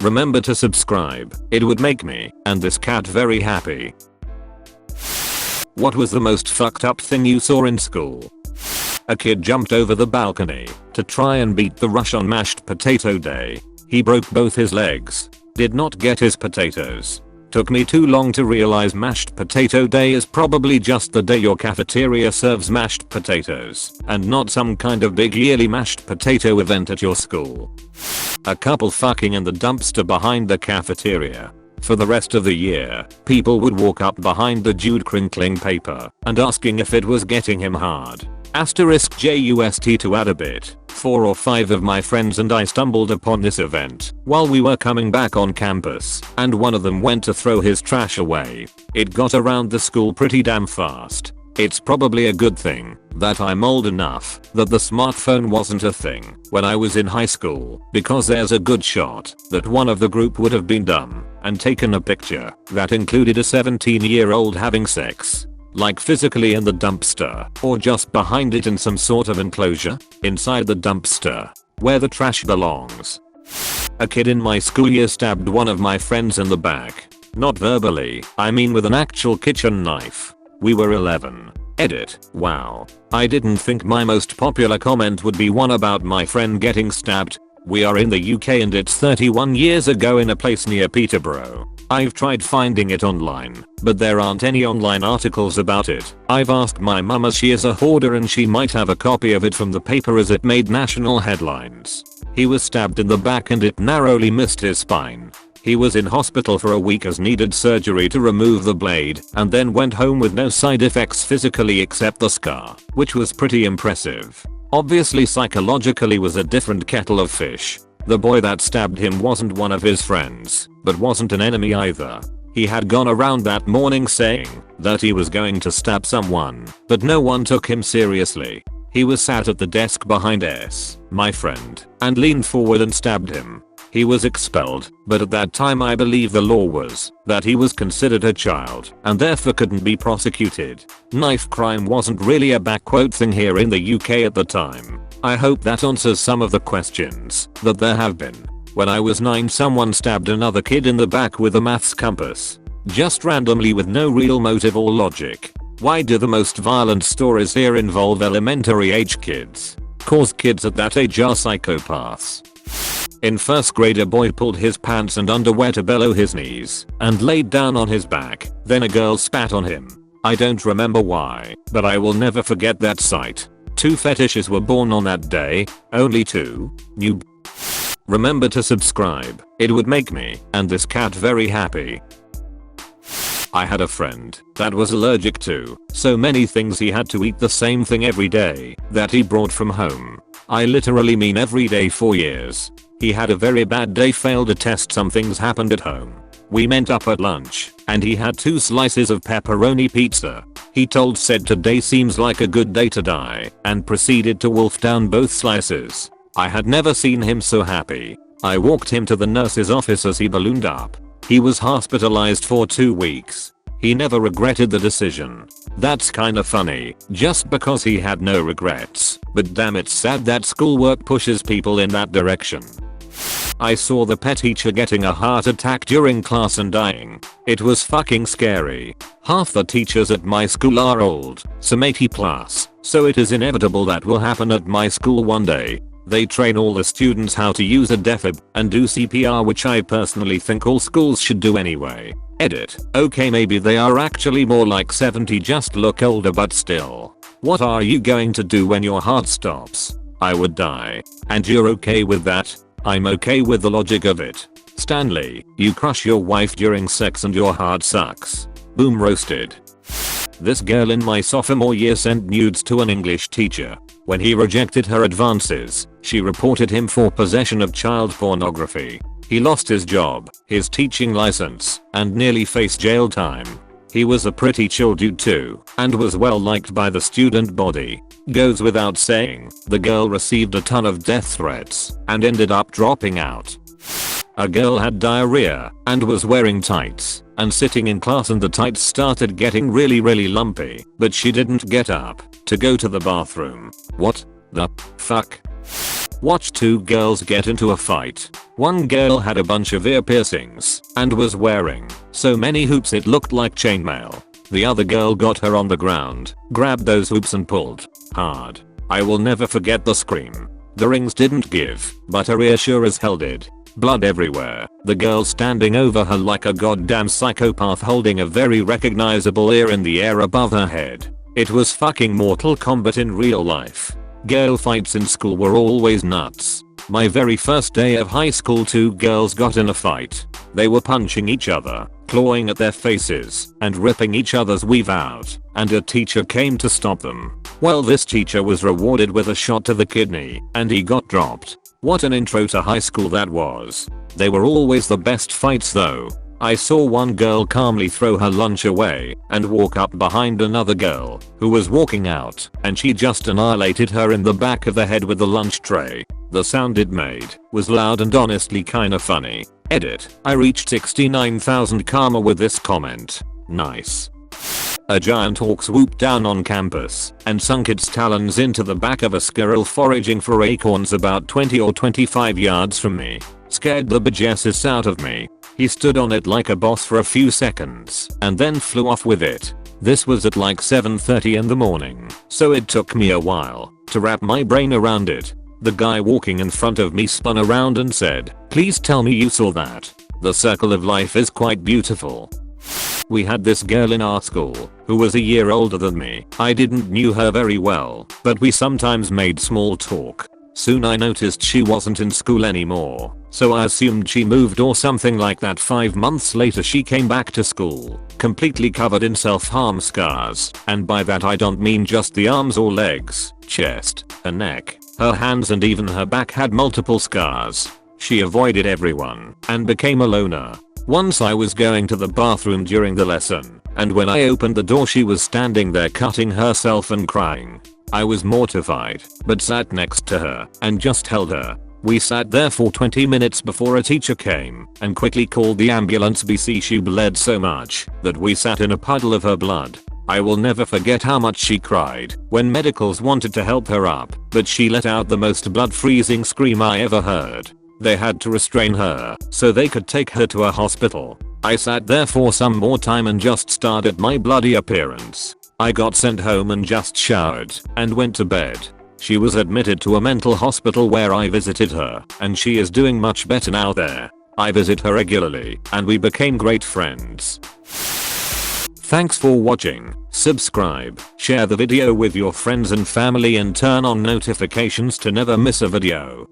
Remember to subscribe. It would make me and this cat very happy. What was the most fucked up thing you saw in school? A kid jumped over the balcony to try and beat the rush on mashed potato day. He broke both his legs. Did not get his potatoes. Took me too long to realize mashed potato day is probably just the day your cafeteria serves mashed potatoes and not some kind of big yearly mashed potato event at your school. A couple fucking in the dumpster behind the cafeteria. For the rest of the year, people would walk up behind the dude crinkling paper and asking if it was getting him hard. Asterisk just to add a bit. 4 or 5 of my friends and I stumbled upon this event while we were coming back on campus, and one of them went to throw his trash away. It got around the school pretty damn fast. It's probably a good thing that I'm old enough that the smartphone wasn't a thing when I was in high school, because there's a good shot that one of the group would have been dumb and taken a picture that included a 17-year-old having sex. Like physically in the dumpster or just behind it in some sort of enclosure inside the dumpster where the trash belongs. A kid in my school year stabbed one of my friends in the back. Not verbally, I mean with an actual kitchen knife. We were 11. Edit. Wow. I didn't think my most popular comment would be one about my friend getting stabbed. We are in the UK and it's 31 years ago in a place near Peterborough. I've tried finding it online, but there aren't any online articles about it. I've asked my mum as she is a hoarder and she might have a copy of it from the paper as it made national headlines. He was stabbed in the back and it narrowly missed his spine. He was in hospital for a week as needed surgery to remove the blade and then went home with no side effects physically except the scar, which was pretty impressive. Obviously psychologically was a different kettle of fish. The boy that stabbed him wasn't one of his friends, but wasn't an enemy either. He had gone around that morning saying that he was going to stab someone, but no one took him seriously. He was sat at the desk behind S, my friend, and leaned forward and stabbed him. He was expelled, but at that time I believe the law was that he was considered a child and therefore couldn't be prosecuted. Knife crime wasn't really a backquote thing here in the UK at the time. I hope that answers some of the questions that there have been. When I was 9, someone stabbed another kid in the back with a maths compass. Just randomly with no real motive or logic. Why do the most violent stories here involve elementary age kids? Cause kids at that age are psychopaths. In first grade, a boy pulled his pants and underwear to below his knees and laid down on his back. Then a girl spat on him. I don't remember why, but I will never forget that sight. 2 fetishes were born on that day. Only 2. Noob. Remember to subscribe. It would make me and this cat very happy. I had a friend that was allergic to so many things he had to eat the same thing every day that he brought from home. I literally mean every day for years. He had a very bad day, failed a test, some things happened at home. We met up at lunch and he had 2 slices of pepperoni pizza. He told said today seems like a good day to die and proceeded to wolf down both slices. I had never seen him so happy. I walked him to the nurse's office as he ballooned up. He was hospitalized for 2 weeks. He never regretted the decision. That's kinda funny, just because he had no regrets, but damn, it's sad that schoolwork pushes people in that direction. I saw the pet teacher getting a heart attack during class and dying. It was fucking scary. Half the teachers at my school are old, some 80+, so it is inevitable that will happen at my school one day. They train all the students how to use a defib and do CPR, which I personally think all schools should do anyway. Edit. Okay, maybe they are actually more like 70, just look older, but still. What are you going to do when your heart stops? I would die. And you're okay with that? I'm okay with the logic of it. Stanley, you crush your wife during sex and your heart sucks. Boom, roasted. This girl in my sophomore year sent nudes to an English teacher. When he rejected her advances, she reported him for possession of child pornography. He lost his job, his teaching license, and nearly faced jail time. He was a pretty chill dude too, and was well liked by the student body. Goes without saying, the girl received a ton of death threats and ended up dropping out. A girl had diarrhea and was wearing tights and sitting in class, and the tights started getting really lumpy, but she didn't get up to go to the bathroom. What the fuck? Watch 2 girls get into a fight. One girl had a bunch of ear piercings and was wearing so many hoops it looked like chainmail. The other girl got her on the ground, grabbed those hoops and pulled hard. I will never forget the scream. The rings didn't give, but her ear sure as hell did. Blood everywhere, the girl standing over her like a goddamn psychopath holding a very recognizable ear in the air above her head. It was fucking Mortal Kombat in real life. Girl fights in school were always nuts. My very first day of high school, 2 girls got in a fight. They were punching each other, clawing at their faces, and ripping each other's weave out, and a teacher came to stop them. Well, this teacher was rewarded with a shot to the kidney, and he got dropped. What an intro to high school that was. They were always the best fights though. I saw one girl calmly throw her lunch away and walk up behind another girl who was walking out, and she just annihilated her in the back of the head with the lunch tray. The sound it made was loud and honestly kinda funny. Edit. I reached 69,000 karma with this comment. Nice. A giant hawk swooped down on campus and sunk its talons into the back of a squirrel foraging for acorns about 20 or 25 yards from me. Scared the bejesus out of me. He stood on it like a boss for a few seconds and then flew off with it. This was at like 7:30 in the morning, so it took me a while to wrap my brain around it. The guy walking in front of me spun around and said, "Please tell me you saw that. The circle of life is quite beautiful." We had this girl in our school who was a year older than me. I didn't knew her very well, but we sometimes made small talk. Soon I noticed she wasn't in school anymore, so I assumed she moved or something like that. 5 months later she came back to school, completely covered in self-harm scars, and by that I don't mean just the arms or legs, chest, her neck, her hands, and even her back had multiple scars. She avoided everyone and became a loner. Once I was going to the bathroom during the lesson, and when I opened the door she was standing there cutting herself and crying. I was mortified, but sat next to her and just held her. We sat there for 20 minutes before a teacher came and quickly called the ambulance. BC she bled so much that we sat in a puddle of her blood. I will never forget how much she cried when medicals wanted to help her up, but she let out the most blood-freezing scream I ever heard. They had to restrain her so they could take her to a hospital. I sat there for some more time and just stared at my bloody appearance. I got sent home and just showered and went to bed. She was admitted to a mental hospital where I visited her, and she is doing much better now there. I visit her regularly and we became great friends. Thanks for watching. Subscribe, share the video with your friends and family, and turn on notifications to never miss a video.